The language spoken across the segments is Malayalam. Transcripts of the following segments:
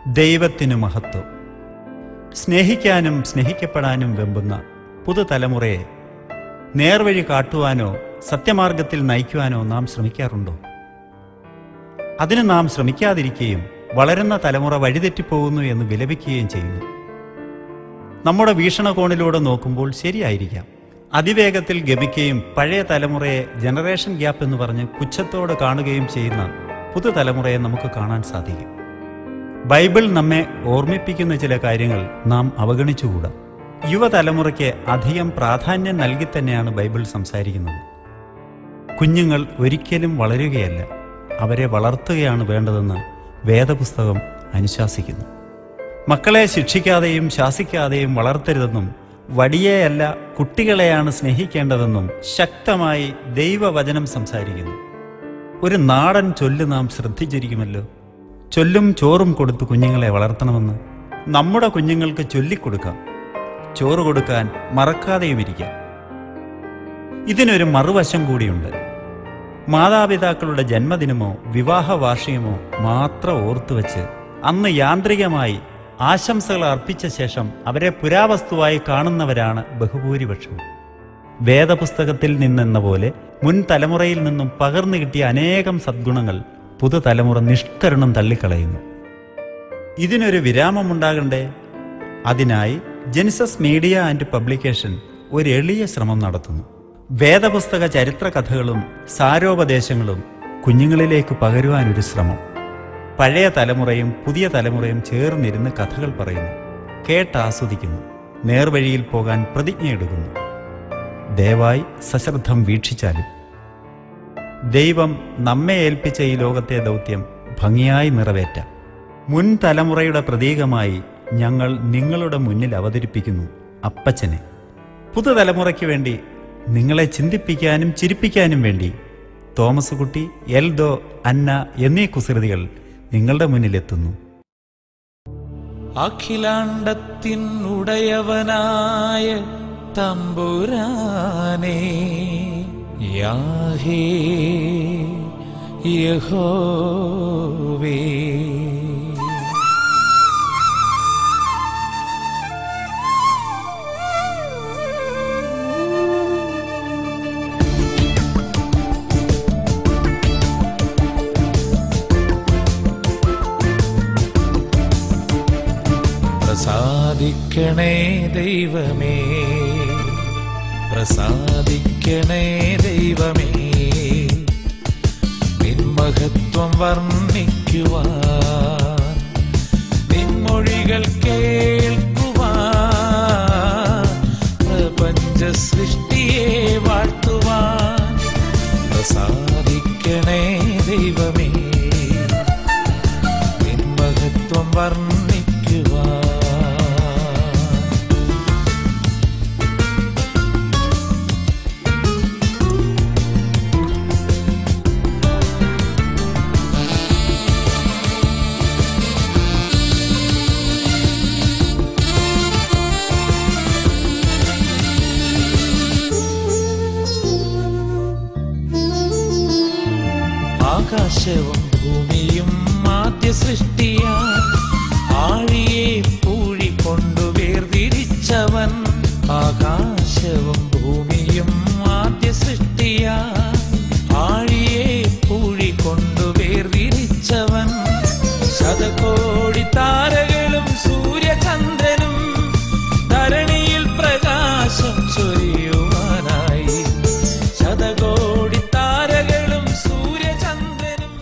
ദൈവത്തിനു മഹത്വം. സ്നേഹിക്കാനും സ്നേഹിക്കപ്പെടാനും വെമ്പുന്ന പുതുതലമുറയെ നേർവഴി കാട്ടുവാനോ സത്യമാർഗത്തിൽ നയിക്കുവാനോ നാം ശ്രമിക്കാറുണ്ടോ? അതിന് നാം ശ്രമിക്കാതിരിക്കുകയും വളരുന്ന തലമുറ വഴിതെറ്റിപ്പോകുന്നു എന്ന് വിലപിക്കുകയും ചെയ്യുന്നു. നമ്മുടെ വീക്ഷണകോണിലൂടെ നോക്കുമ്പോൾ ശരിയായിരിക്കാം. അതിവേഗത്തിൽ ഗമിക്കുകയും പഴയ തലമുറയെ ജനറേഷൻ ഗ്യാപ്പ് എന്ന് പറഞ്ഞ് പുച്ഛത്തോടെ കാണുകയും ചെയ്യുന്ന പുതുതലമുറയെ നമുക്ക് കാണാൻ സാധിക്കും. ബൈബിൾ നമ്മെ ഓർമ്മിപ്പിക്കുന്ന ചില കാര്യങ്ങൾ നാം അവഗണിച്ചുകൂടാ. യുവതലമുറയ്ക്ക് അധികം പ്രാധാന്യം നൽകി തന്നെയാണ് ബൈബിൾ സംസാരിക്കുന്നത്. കുഞ്ഞുങ്ങൾ ഒരിക്കലും വളരുകയല്ല, അവരെ വളർത്തുകയാണ് വേണ്ടതെന്ന് വേദപുസ്തകം അനുശാസിക്കുന്നു. മക്കളെ ശിക്ഷിക്കാതെയും ശാസിക്കാതെയും വളർത്തരുതെന്നും വടിയെയല്ല കുട്ടികളെയാണ് സ്നേഹിക്കേണ്ടതെന്നും ശക്തമായി ദൈവവചനം സംസാരിക്കുന്നു. ഒരു നാടൻ ചൊല്ല് നാം ശ്രദ്ധിച്ചിരിക്കുമല്ലോ, ചൊല്ലും ചോറും കൊടുത്ത് കുഞ്ഞുങ്ങളെ വളർത്തണമെന്ന്. നമ്മുടെ കുഞ്ഞുങ്ങൾക്ക് ചൊല്ലിക്കൊടുക്കാം, ചോറ് കൊടുക്കാൻ മറക്കാതെയും ഇരിക്കാം. ഇതിനൊരു മറുവശം കൂടിയുണ്ട്. മാതാപിതാക്കളുടെ ജന്മദിനമോ വിവാഹ വാർഷികമോ മാത്രം ഓർത്തുവെച്ച് അന്ന് യാന്ത്രികമായി ആശംസകൾ അർപ്പിച്ച ശേഷം അവരെ പുരാവസ്തുവായി കാണുന്നവരാണ് ബഹുഭൂരിപക്ഷവും. വേദപുസ്തകത്തിൽ നിന്നെന്ന പോലെ മുൻ തലമുറയിൽ നിന്നും പകർന്നു കിട്ടിയ അനേകം സദ്ഗുണങ്ങൾ പുതുതലമുറ നിഷ്കരുണം തള്ളിക്കളയുന്നു. ഇതിനൊരു വിരാമമുണ്ടാകണ്ടേ? അതിനായി ജെനിസസ് മീഡിയ ആൻഡ് പബ്ലിക്കേഷൻ ഒരു എളിയ ശ്രമം നടത്തുന്നു. വേദപുസ്തക ചരിത്ര കഥകളും സാരോപദേശങ്ങളും കുഞ്ഞുങ്ങളിലേക്ക് പകരുവാനൊരു ശ്രമം. പഴയ തലമുറയും പുതിയ തലമുറയും ചേർന്നിരുന്ന് കഥകൾ പറയുന്നു, കേട്ടാസ്വദിക്കുന്നു, നേർവഴിയിൽ പോകാൻ പ്രതിജ്ഞയെടുക്കുന്നു. ദയവായി സശ്രദ്ധം വീക്ഷിച്ചാലും. ദൈവം നമ്മെ ഏൽപ്പിച്ച ഈ ലോകത്തെ ദൗത്യം ഭംഗിയായി നിറവേറ്റാം. മുൻ തലമുറയുടെ പ്രതീകമായി ഞങ്ങൾ നിങ്ങളുടെ മുന്നിൽ അവതരിപ്പിക്കുന്നു അപ്പച്ചനെ. പുതുതലമുറയ്ക്ക് വേണ്ടി, നിങ്ങളെ ചിന്തിപ്പിക്കാനും ചിരിപ്പിക്കാനും വേണ്ടി തോമസ് കുട്ടി, എൽദോ, അന്ന എന്നീ കുസൃതികൾ നിങ്ങളുടെ മുന്നിലെത്തുന്നു. അഖിലാണ്ടത്തിൻ ഉടയവനായ തമ്പുരാനേ, യാഹേ യഹോവേ, പ്രസാദിക്കണേ ദൈവമേ, പ്രസാദിക്കണേ ദൈവമേ, നിൻ മഹത്വം വർണ്ണിക്കുവാൻ, നിൻമൊഴികൾ കേൾക്കുവാൻ, പ്രപഞ്ച സൃഷ്ടിയെ വാഴ്ത്തുവാൻ. പ്രസാദിക്കണേ ദൈവമേ, നിൻ മഹത്വം വർണ്ണിക്കുവാൻ. ആകാശവും ഭൂമിയും ആദ്യ സൃഷ്ടിയാൻ, ആഴിയെ പൂഴി കൊണ്ടു വേർതിരിച്ചവൻ. ആകാശവും ഭൂമിയും ആദ്യ സൃഷ്ടിയാൻ, ആഴിയെ പൂഴി കൊണ്ടു വേർതിരിച്ചവൻ. ശതകോടി താരകളും സൂര്യചന്ദ്രനും ധരണിയിൽ പ്രകാശം ചൊരിയുവാനായി. ശതകോടി താരകളും സൂര്യചന്ദ്രനും.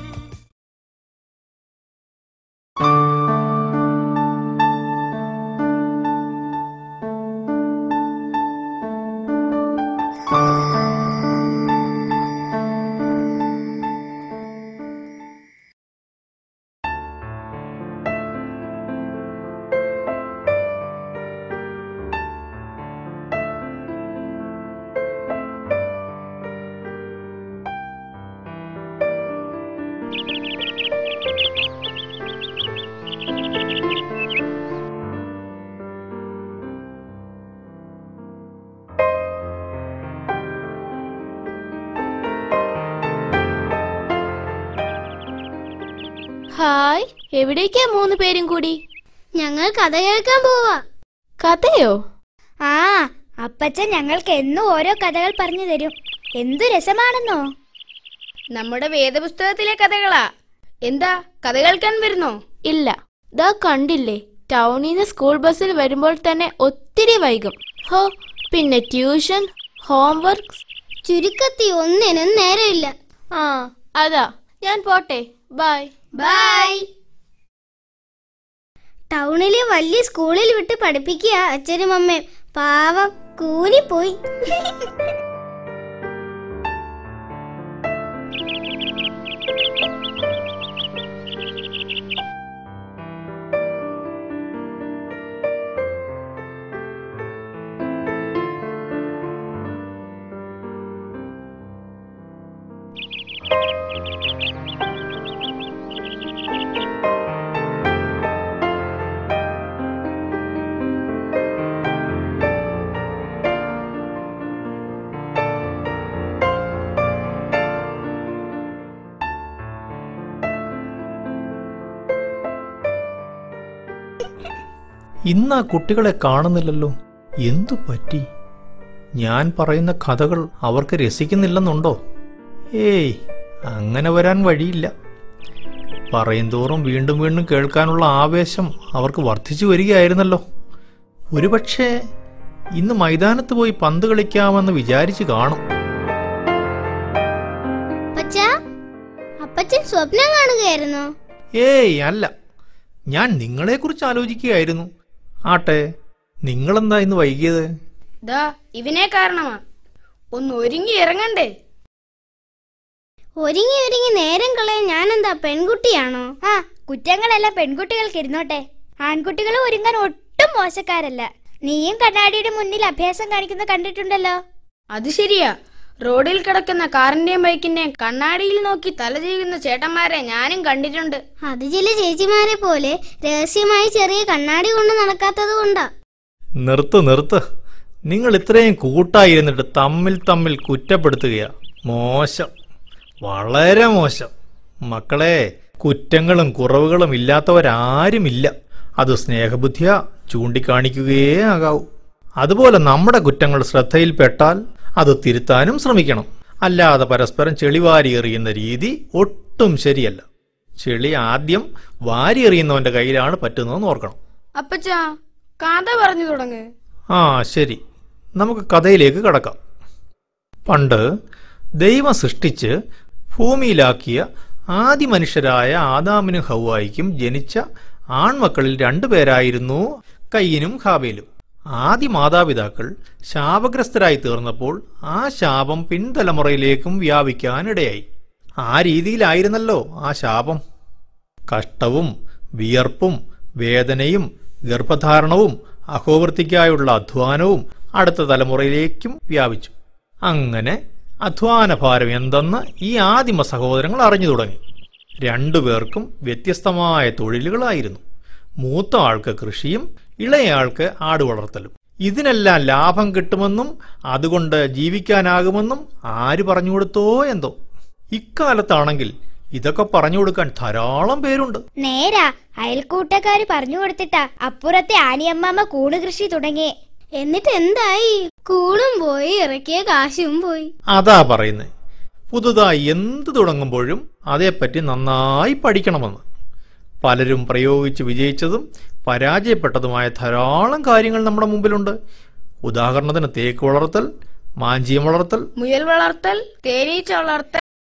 എവിടേക്കാ 3 പേരും കൂടി? ഞങ്ങൾ കഥ കേൾക്കാൻ പോവാ. കഥയോ? ആ, അപ്പച്ചൻ ഞങ്ങൾക്ക് എന്നും ഓരോ കഥകൾ പറഞ്ഞു തരും. എന്തു രസമാണെന്നോ. നമ്മുടെ വേദപുസ്തകത്തിലെ കഥകളാ. എന്താ, കഥ കേൾക്കാൻ വരുന്നോ? ഇല്ല, ദാ കണ്ടില്ലേ, ടൗണിന്ന് സ്കൂൾ ബസ്സിൽ വരുമ്പോൾ തന്നെ ഒത്തിരി വൈകും. ഹോ, പിന്നെ ട്യൂഷൻ, ഹോംവർക്ക്, ചുരുക്കത്തിൽ ഒന്നിനും നേരമില്ല. ആ അതാ, ഞാൻ പോട്ടെ. ബൈ. ബൈ. ടൗണിലെ വലിയ സ്കൂളിൽ വിട്ട് പഠിപ്പിക്കുക അച്ഛനും അമ്മയും. പാവം കൂനിപ്പോയി. ഇന്ന് ആ കുട്ടികളെ കാണുന്നില്ലല്ലോ. എന്തു പറ്റി? ഞാൻ പറയുന്ന കഥകൾ അവർക്ക് രസിക്കുന്നില്ലെന്നുണ്ടോ? ഏയ്, അങ്ങനെ വരാൻ വഴിയില്ല. പറയുംതോറും വീണ്ടും വീണ്ടും കേൾക്കാനുള്ള ആവേശം അവർക്ക് വർദ്ധിച്ചു വരികയായിരുന്നല്ലോ. ഒരുപക്ഷെ ഇന്ന് മൈതാനത്ത് പോയി പന്ത് കളിക്കാമെന്ന് വിചാരിച്ചു കാണും. അപ്പച്ചൻ സ്വപ്നം കാണുകയായിരുന്നോ? ഏയ് അല്ല, ഞാൻ നിങ്ങളെക്കുറിച്ച് ആലോചിക്കുകയായിരുന്നു. ആട്ടെ, നിങ്ങളെന്താ ഇന്ന് വൈകിയത്? ദാ ഇവനെ കാരണമാ. ഒന്ന് ഒരുങ്ങി ഇറങ്ങണ്ടേ? ഒരുങ്ങി നേരം കളയാൻ ഞാനെന്താ പെൺകുട്ടിയാണോ? ആ, കുറ്റങ്ങളെല്ലാം പെൺകുട്ടികൾക്ക് ഇരുന്നോട്ടെ. ആൺകുട്ടികൾ ഒരുങ്ങാൻ ഒട്ടും മോശക്കാരല്ല. നീയും കണ്ണാടിയുടെ മുന്നിൽ അഭ്യാസം കാണിക്കുന്ന കണ്ടിട്ടുണ്ടല്ലോ. അത് ശരിയാ. റോഡിൽ കിടക്കുന്ന കാറിന്റെയും ബൈക്കിന്റെയും കണ്ണാടിയിൽ നോക്കി തല ചെയ്യുന്ന ചേട്ടന്മാരെ ഞാനും കണ്ടിട്ടുണ്ട്. അത് ചില ചേച്ചിമാരെ പോലെ രഹസ്യമായി ചെറിയ കണ്ണാടി കൊണ്ട് നടക്കാത്തത് കൊണ്ടാ. നിർത്ത്. നിങ്ങൾ ഇത്രയും കൂട്ടായിരുന്നിട്ട് തമ്മിൽ കുറ്റപ്പെടുത്തുകയാ. മോശം, വളരെ മോശം. മക്കളെ, കുറ്റങ്ങളും കുറവുകളും ഇല്ലാത്തവരാരുമില്ല. അത് സ്നേഹബുദ്ധിയാ ചൂണ്ടിക്കാണിക്കുകയേ ആകാവൂ. അതുപോലെ നമ്മുടെ കുറ്റങ്ങൾ ശ്രദ്ധയിൽപ്പെട്ടാൽ അത് തിരുത്താനും ശ്രമിക്കണം. അല്ലാതെ പരസ്പരം ചെളി വാരി എറിയുന്ന രീതി ഒട്ടും ശരിയല്ല. ചെളി ആദ്യം വാരി എറിയുന്നവന്റെ കയ്യിലാണ് പറ്റുന്നതെന്ന് ഓർക്കണം. അപ്പച്ചാ, കഥ പറഞ്ഞു തുടങ്ങ്. ആ ശരി, നമുക്ക് കഥയിലേക്ക് കടക്കാം. പണ്ട് ദൈവം സൃഷ്ടിച്ച് ഭൂമിയിലാക്കിയ ആദി മനുഷ്യരായ ആദാമിനും ഹവ്വായിക്കും ജനിച്ച ആൺമക്കളിൽ 2 പേരായിരുന്നു കയ്യനും ഹാബേലും. ആദി മാതാപിതാക്കൾ ശാപഗ്രസ്തരായി തീർന്നപ്പോൾ ആ ശാപം പിൻതലമുറയിലേക്കും വ്യാപിക്കാനിടയായി. ആ രീതിയിലായിരുന്നല്ലോ ആ ശാപം. കഷ്ടവും വിയർപ്പും വേദനയും ഗർഭധാരണവും അഹോവൃത്തിക്കായുള്ള അധ്വാനവും അടുത്ത തലമുറയിലേക്കും വ്യാപിച്ചു. അങ്ങനെ അധ്വാനഭാരം എന്തെന്ന് ഈ ആദിമ സഹോദരങ്ങൾ അറിഞ്ഞു തുടങ്ങി. 2 പേർക്കും വ്യത്യസ്തമായ തൊഴിലുകളായിരുന്നു. മൂത്ത ആൾക്ക് കൃഷിയും ഇളയയാൾക്ക് ആടുവളർത്തലും. ഇതിനെല്ലാം ലാഭം കിട്ടുമെന്നും അതുകൊണ്ട് ജീവിക്കാനാകുമെന്നും ആര് പറഞ്ഞു കൊടുത്തോ എന്തോ. ഇക്കാലത്താണെങ്കിൽ ഇതൊക്കെ പറഞ്ഞു കൊടുക്കാൻ ധാരാളം പേരുണ്ട്. നേരാ, അയൽക്കൂട്ടക്കാര് പറഞ്ഞു കൊടുത്തിട്ടാ അപ്പുറത്തെ ആനിയമ്മ കൂണ് കൃഷി തുടങ്ങി. എന്നിട്ട് എന്തായി? കൂണും പോയി, ഇറക്കിയ കാശും പോയി. അതാ പറയുന്നേ, പുതുതായി എന്ത് തുടങ്ങുമ്പോഴും അതേപ്പറ്റി നന്നായി പഠിക്കണമെന്ന്. പലരും പ്രയോഗിച്ച് വിജയിച്ചതും പരാജയപ്പെട്ടതുമായ ധാരാളം കാര്യങ്ങൾ നമ്മുടെ മുമ്പിലുണ്ട്. ഉദാഹരണത്തിന് തേക്ക് വളർത്തൽ, മാഞ്ചിയം വളർത്തൽ, മുയൽ വളർത്തൽ, തേനീച്ച വളർത്തൽ,